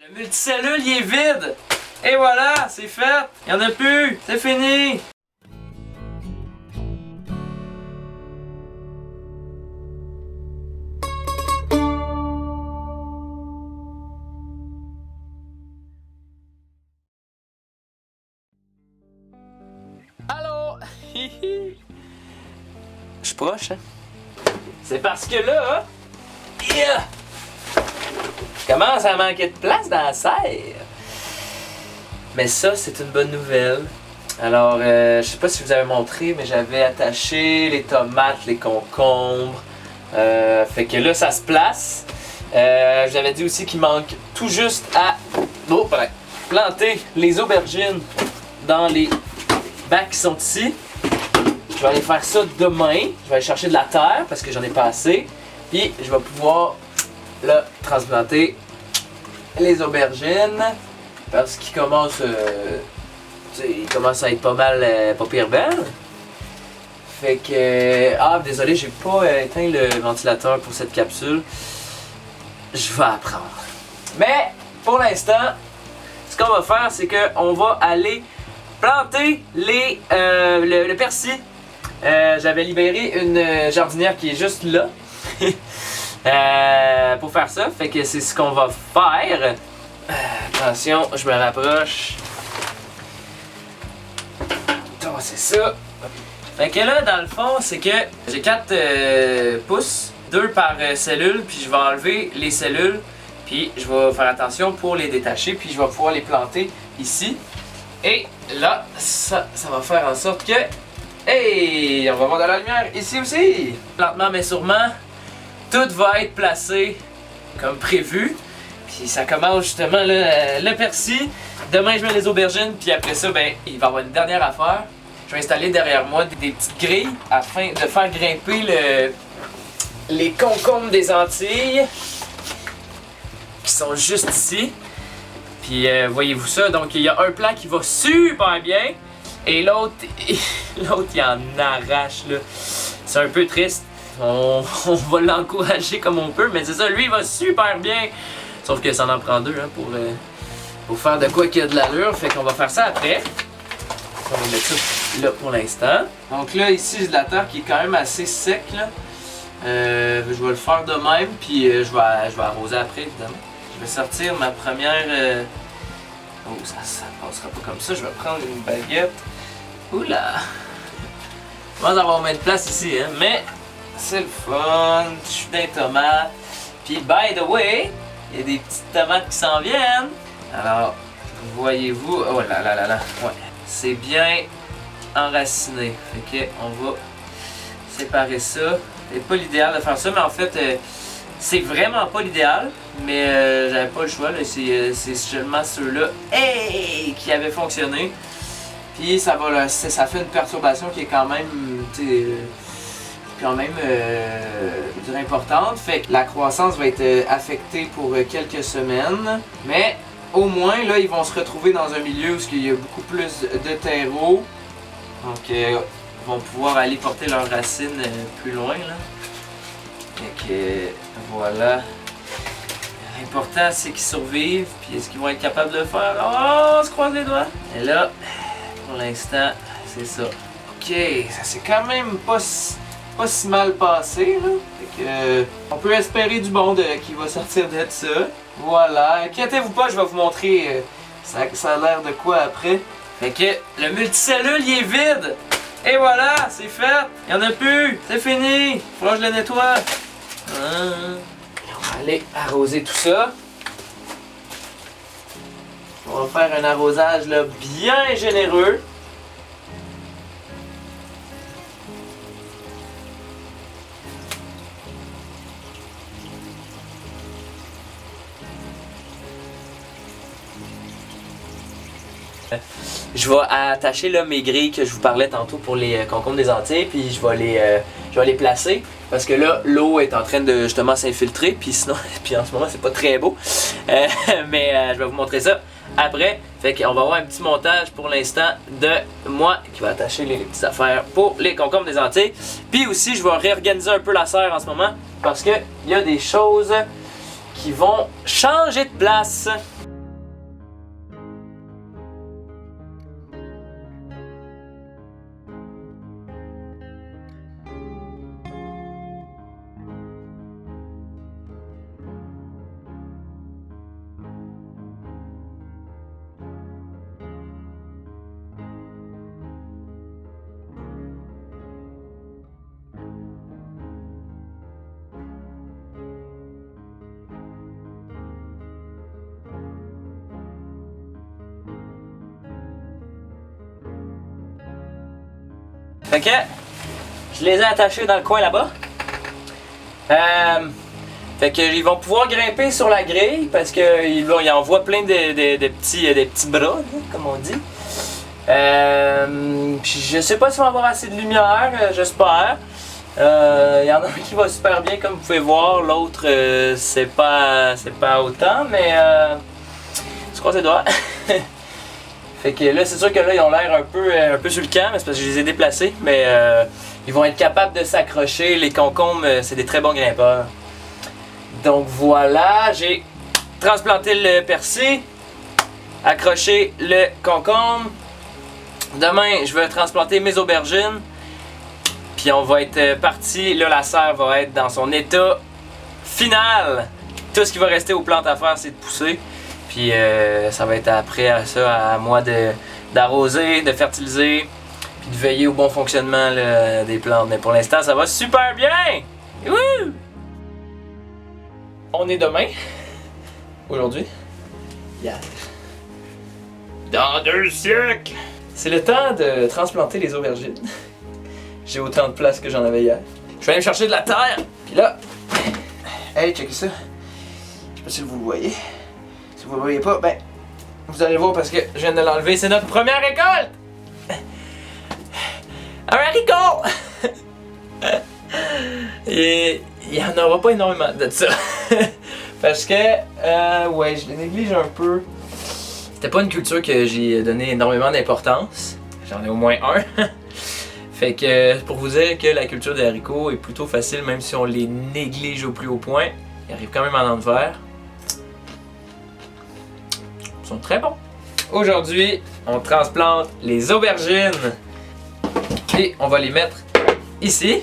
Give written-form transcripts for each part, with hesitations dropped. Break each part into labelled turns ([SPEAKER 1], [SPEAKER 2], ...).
[SPEAKER 1] Le multicellule, il est vide! Et voilà, c'est fait! Il n'y en a plus! C'est fini! Allô? Je suis proche, hein? C'est parce que là, yeah! Je commence à manquer de place dans la serre. Mais ça, c'est une bonne nouvelle. Alors, je sais pas si je vous avais montré, mais j'avais attaché les tomates, les concombres. Fait que là, ça se place. Je vous avais dit aussi qu'il manque tout juste à planter les aubergines dans les bacs qui sont ici. Je vais aller faire ça demain. Je vais aller chercher de la terre parce que j'en ai pas assez. Puis, je vais pouvoir là transplanter les aubergines. Parce qu'il commence, il commence à être pas mal, pas pire belle. Fait que, désolé, j'ai pas éteint le ventilateur pour cette capsule. Je vais apprendre. Mais, pour l'instant, ce qu'on va faire, c'est qu'on va aller planter le persil. J'avais libéré une jardinière qui est juste là. Pour faire ça, fait que c'est ce qu'on va faire. Attention, je me rapproche. Oh, c'est ça. Fait que là, dans le fond, c'est que j'ai 4 pouces, 2 par cellule, puis je vais enlever les cellules, puis je vais faire attention pour les détacher, puis je vais pouvoir les planter ici. Et là, ça va faire en sorte que, hey, on va avoir de la lumière ici aussi. Lentement mais sûrement, tout va être placé comme prévu. Puis ça commence justement là, le persil. Demain je mets les aubergines, puis après ça, ben, il va y avoir une dernière affaire. Je vais installer derrière moi des petites grilles afin de faire grimper les concombres des Antilles qui sont juste ici. Puis voyez-vous ça, donc il y a un plan qui va super bien et l'autre il en arrache là. C'est un peu triste. On va l'encourager comme on peut, mais c'est ça, lui il va super bien. Sauf que ça en prend 2 hein, pour faire de quoi qu'il y a de l'allure. Fait qu'on va faire ça après. On va mettre ça là pour l'instant. Donc là, ici, j'ai de la terre qui est quand même assez sec. Là. Je vais le faire de même. Puis je vais arroser après, évidemment. Je vais sortir ma première... Oh, ça passera pas comme ça. Je vais prendre une baguette. Oula! Je pense avoir moins de place ici. Hein? Mais c'est le fun. Je suis dans les tomates. Puis, by the way... il y a des petites tomates qui s'en viennent. Alors, voyez-vous... oh là là là là. Ouais. C'est bien enraciné. Fait que on va séparer ça. C'est pas l'idéal de faire ça, mais en fait, c'est vraiment pas l'idéal. Mais j'avais pas le choix. C'est seulement ceux-là qui avaient fonctionné. Puis ça fait une perturbation qui est quand même... importante. Fait que la croissance va être affectée pour quelques semaines. Mais au moins, là, ils vont se retrouver dans un milieu où il y a beaucoup plus de terreau. Donc, ils vont pouvoir aller porter leurs racines plus loin. Là. Fait que, voilà. L'important, c'est qu'ils survivent. Puis, est-ce qu'ils vont être capables de le faire? Oh, on se croise les doigts. Et là, pour l'instant, c'est ça. Ok, ça c'est quand même pas si mal passé, là. Fait que, on peut espérer du bon qui va sortir de ça. Voilà, inquiétez-vous pas, je vais vous montrer ça a l'air de quoi après. Fait que le multicellule, il est vide. Et voilà, c'est fait. Il n'y en a plus, c'est fini. Faudra que je le nettoie. On va aller arroser tout ça. On va faire un arrosage là, bien généreux. Je vais attacher là, mes grilles que je vous parlais tantôt pour les concombres des Antilles, puis je vais les placer parce que là l'eau est en train de justement s'infiltrer, puis sinon, puis en ce moment c'est pas très beau, mais je vais vous montrer ça après. Fait qu'on va avoir un petit montage pour l'instant de moi qui va attacher les petites affaires pour les concombres des Antilles, puis aussi je vais réorganiser un peu la serre en ce moment parce que il y a des choses qui vont changer de place. Fait que je les ai attachés dans le coin là-bas. Fait que ils vont pouvoir grimper sur la grille parce qu'ils envoient plein de petits bras, là, comme on dit. Puis je sais pas si on va avoir assez de lumière, j'espère. Il y en a un qui va super bien comme vous pouvez voir, l'autre c'est pas autant, mais je crois que c'est doigt. Fait que là c'est sûr que là ils ont l'air un peu sur le camp, mais c'est parce que je les ai déplacés, mais ils vont être capables de s'accrocher. Les concombres c'est des très bons grimpeurs. Donc voilà, j'ai transplanté le persil, accroché le concombre. Demain je vais transplanter mes aubergines. Puis on va être parti, là la serre va être dans son état final. Tout ce qui va rester aux plantes à faire c'est de pousser. Puis ça va être après à ça à moi d'arroser, de fertiliser, puis de veiller au bon fonctionnement là, des plantes. Mais pour l'instant ça va super bien! Wouh! On est demain. Aujourd'hui. Hier. Dans 2 siècles! C'est le temps de transplanter les aubergines. J'ai autant de place que j'en avais hier. Je vais aller me chercher de la terre. Puis là, hey, checkez ça. Je sais pas si vous le voyez. Si vous le voyez pas, ben, vous allez voir parce que je viens de l'enlever. C'est notre première récolte! Un haricot! Et il y en aura pas énormément de ça. Parce que, ouais, je les néglige un peu. C'était pas une culture que j'ai donné énormément d'importance. J'en ai au moins un. Fait que pour vous dire que la culture des haricots est plutôt facile, même si on les néglige au plus haut point. Ils arrivent quand même en envers. Ils sont très bons. Aujourd'hui, on transplante les aubergines. Et on va les mettre ici.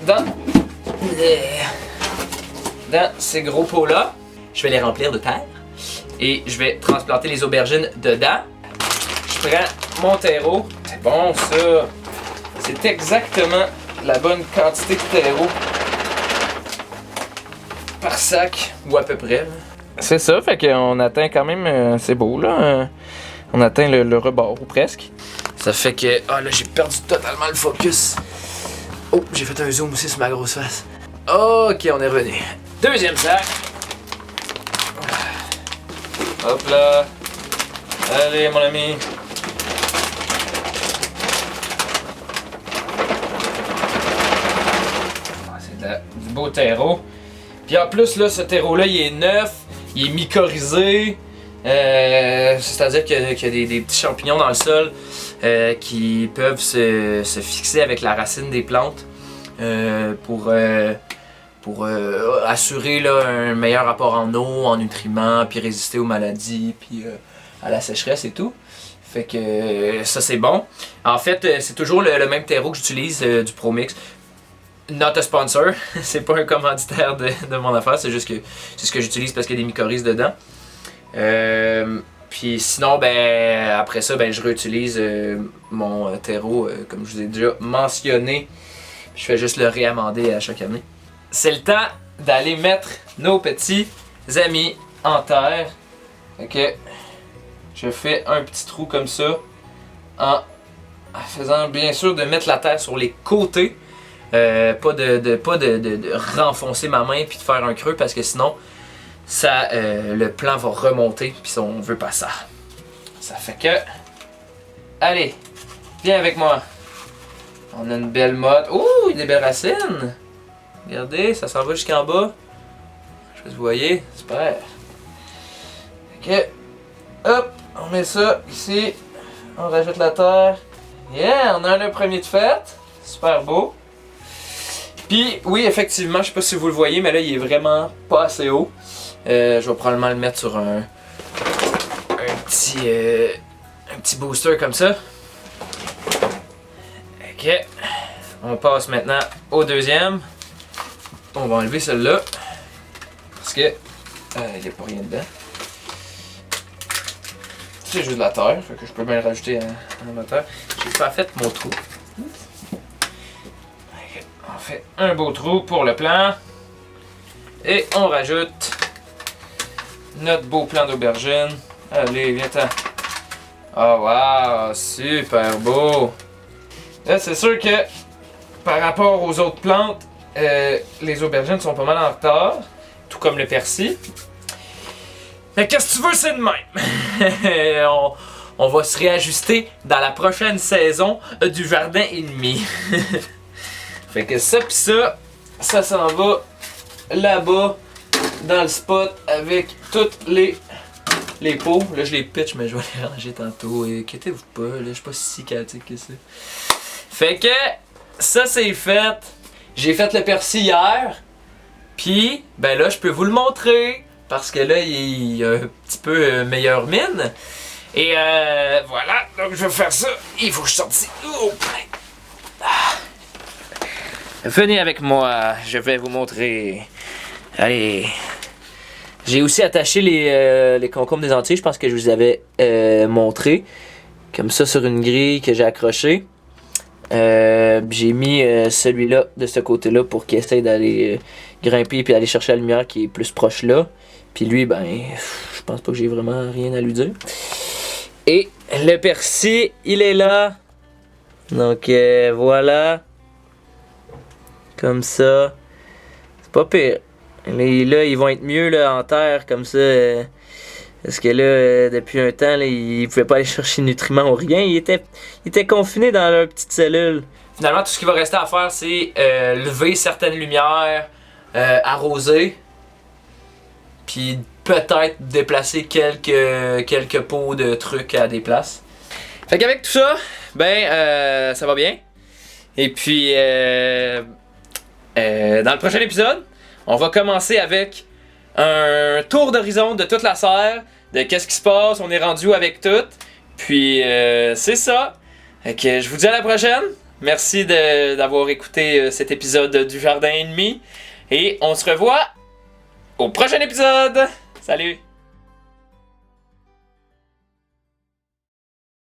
[SPEAKER 1] Dans ces gros pots-là. Je vais les remplir de terre. Et je vais transplanter les aubergines dedans. Je prends mon terreau. C'est bon ça. C'est exactement la bonne quantité de terreau par sac, ou à peu près. C'est ça, fait qu'on atteint quand même, c'est beau là, on atteint le rebord, ou presque. Ça fait que, ah là j'ai perdu totalement le focus. Oh, j'ai fait un zoom aussi sur ma grosse face. Ok, on est revenu. Deuxième sac. Hop là. Allez mon ami. Du beau terreau. Puis en plus, là, ce terreau-là, il est neuf, il est mycorhizé. C'est-à-dire qu'il y a des petits champignons dans le sol qui peuvent se fixer avec la racine des plantes pour assurer là, un meilleur apport en eau, en nutriments, puis résister aux maladies, puis à la sécheresse et tout. Fait que ça, c'est bon. En fait, c'est toujours le même terreau que j'utilise, du ProMix. Not a sponsor, c'est pas un commanditaire de mon affaire, c'est juste que c'est ce que j'utilise parce qu'il y a des mycorhizes dedans. Puis sinon, ben après ça, ben je réutilise mon terreau comme je vous ai déjà mentionné. Je fais juste le réamender à chaque année. C'est le temps d'aller mettre nos petits amis en terre. Ok, je fais un petit trou comme ça en faisant bien sûr de mettre la terre sur les côtés. Pas de renfoncer ma main puis de faire un creux parce que sinon ça, le plan va remonter puis on veut pas ça. Ça fait que, allez, viens avec moi. On a une belle motte. Ouh, il y a des belles racines. Regardez, ça s'en va jusqu'en bas. Je sais pas si vous voyez, super. Ok, hop, on met ça ici. On rajoute la terre. Yeah, on a le premier de fête. Super beau. Puis oui, effectivement, je sais pas si vous le voyez, mais là il est vraiment pas assez haut. Je vais probablement le mettre sur un petit booster comme ça. Ok. On passe maintenant au deuxième. On va enlever celui-là. Parce que il n'y a pas rien dedans. C'est juste de la terre, fait que je peux bien le rajouter à la terre. J'ai pas fait mon trou. On fait un beau trou pour le plan. Et on rajoute notre beau plan d'aubergine. Allez, viens-t'en. Oh wow, super beau. Là, c'est sûr que par rapport aux autres plantes, les aubergines sont pas mal en retard, tout comme le persil. Mais qu'est-ce que tu veux, c'est de même. on va se réajuster dans la prochaine saison du jardin ennemi. Fait que ça pis ça s'en va là-bas dans le spot avec toutes les pots. Là, je les pitch, mais je vais les ranger tantôt. Inquiétez-vous pas, là, je suis pas si chaotique que ça. Fait que ça, c'est fait. J'ai fait le persil hier. Puis, ben là, je peux vous le montrer. Parce que là, il a un petit peu meilleure mine. Et voilà, donc je vais faire ça. Il faut que je sorte ici. Oh, venez avec moi, je vais vous montrer. Allez. J'ai aussi attaché les concombres des Antilles, je pense que je vous avais montré. Comme ça sur une grille que j'ai accrochée. J'ai mis celui-là de ce côté-là pour qu'il essaye d'aller grimper puis aller chercher la lumière qui est plus proche là. Puis lui, ben, je pense pas que j'ai vraiment rien à lui dire. Et le persil, il est là. Donc voilà. Comme ça. C'est pas pire. Là, ils vont être mieux là, en terre, comme ça. Parce que là, depuis un temps, là, ils pouvaient pas aller chercher de nutriments ou rien. Ils étaient confinés dans leur petite cellule. Finalement, tout ce qui va rester à faire, c'est lever certaines lumières, arroser. Puis peut-être déplacer quelques pots de trucs à des places. Fait qu'avec tout ça, ben, ça va bien. Et puis, dans le prochain épisode, on va commencer avec un tour d'horizon de toute la serre, de qu'est-ce qui se passe, on est rendu où avec tout. Puis, c'est ça. Fait que je vous dis à la prochaine. Merci d'avoir écouté cet épisode du Jardin ennemi. Et on se revoit au prochain épisode. Salut!